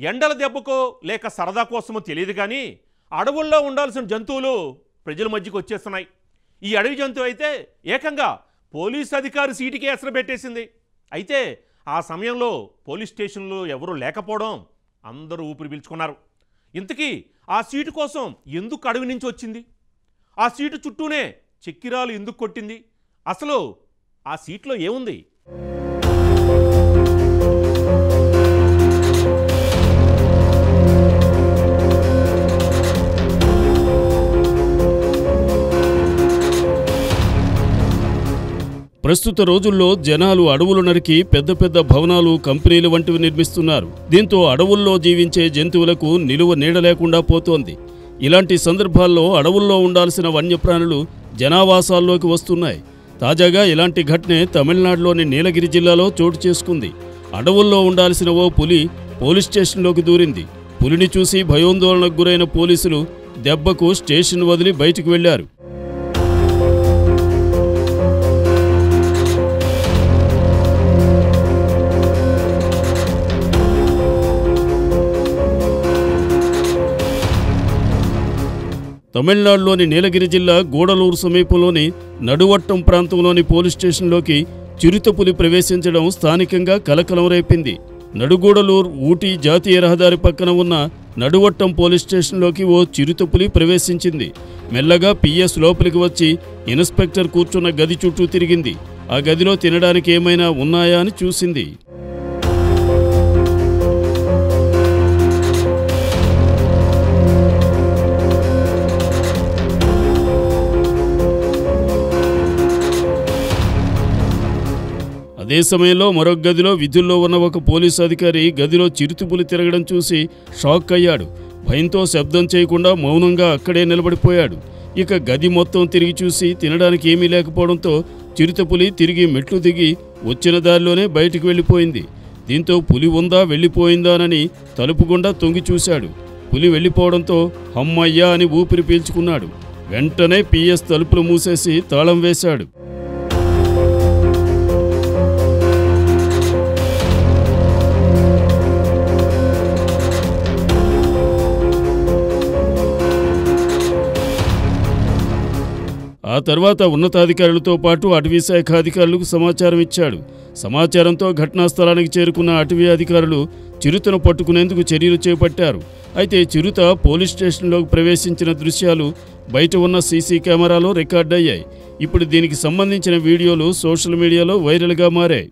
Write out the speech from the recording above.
ఎండల దెబ్బకో లేక సరదా కోసమో తెలియదు కానీ అడవుల్లో ఉండాల్సిన జంతువులు ప్రజల మధ్యకి వచ్చేస్తున్నాయి. ఈ అడవి జంతువు అయితే ఏకంగా పోలీస్ అధికారి సీటుకి ఎసరు పెట్టేసింది. అయితే ఆ సమయంలో పోలీస్ స్టేషన్లో ఎవరూ లేకపోవడం అందరూ ఊపిరి పీల్చుకున్నారు. ఇంతకీ ఆ సీటు కోసం ఎందుకు అడవి నుంచి వచ్చింది? ఆ సీటు చుట్టూనే చెక్కిరాలు ఎందుకు కొట్టింది? అసలు ఆ సీట్లో ఏముంది? ప్రస్తుత రోజుల్లో జనాలు అడవులు నరికి పెద్ద పెద్ద భవనాలు, కంపెనీలు వంటివి నిర్మిస్తున్నారు. దీంతో అడవుల్లో జీవించే జంతువులకు నిలువ నీడ లేకుండా పోతోంది. ఇలాంటి సందర్భాల్లో అడవుల్లో ఉండాల్సిన వన్యప్రాణులు జనావాసాల్లోకి వస్తున్నాయి. తాజాగా ఇలాంటి ఘటనే తమిళనాడులోని నీలగిరి జిల్లాలో చోటు చేసుకుంది. అడవుల్లో ఉండాల్సిన ఓ పులి పోలీస్ స్టేషన్లోకి దూరింది. పులిని చూసి భయోందోళనకు గురైన పోలీసులు దెబ్బకు స్టేషన్ వదిలి బయటికి వెళ్లారు. తమిళనాడులోని నీలగిరి జిల్లా గూడలూరు సమీపంలోని నడువట్టం ప్రాంతంలోని పోలీస్ స్టేషన్లోకి చిరుతపులి ప్రవేశించడం స్థానికంగా కలకలం రేపింది. నడుగూడలూరు ఊటీ జాతీయ రహదారి పక్కన ఉన్న నడువట్టం పోలీస్ స్టేషన్లోకి ఓ చిరుతపులి ప్రవేశించింది. మెల్లగా పిఎస్ లోపలికి వచ్చి ఇన్స్పెక్టర్ కూర్చున్న గది చుట్టూ తిరిగింది. ఆ గదిలో తినడానికి ఏమైనా ఉన్నాయా అని చూసింది. అదే సమయంలో మరొక గదిలో విధుల్లో ఉన్న ఒక పోలీసు అధికారి గదిలో చిరుతపులి తిరగడం చూసి షాక్ అయ్యాడు. భయంతో శబ్దం చేయకుండా మౌనంగా అక్కడే నిలబడిపోయాడు. ఇక గది మొత్తం తిరిగి చూసి తినడానికి ఏమీ లేకపోవడంతో చిరుతపులి తిరిగి మెట్లు దిగి వచ్చిన దారిలోనే బయటికి వెళ్ళిపోయింది. దీంతో పులి ఉందా వెళ్ళిపోయిందానని తలుపు గుండా తొంగి చూశాడు. పులి వెళ్ళిపోవడంతో హమ్మయ్యా అని ఊపిరి పీల్చుకున్నాడు. వెంటనే పిఎస్ తలుపులు మూసేసి తాళం వేశాడు. ఆ తర్వాత ఉన్నతాధికారులతో పాటు అటవీ శాఖ అధికారులకు సమాచారం ఇచ్చాడు. సమాచారంతో ఘటనా స్థలానికి చేరుకున్న అటవీ అధికారులు చిరుతను పట్టుకునేందుకు చర్యలు చేపట్టారు. అయితే చిరుత పోలీస్ స్టేషన్లోకి ప్రవేశించిన దృశ్యాలు బయట ఉన్న సీసీ కెమెరాలో రికార్డయ్యాయి. ఇప్పుడు దీనికి సంబంధించిన వీడియోలు సోషల్ మీడియాలో వైరల్గా మారాయి.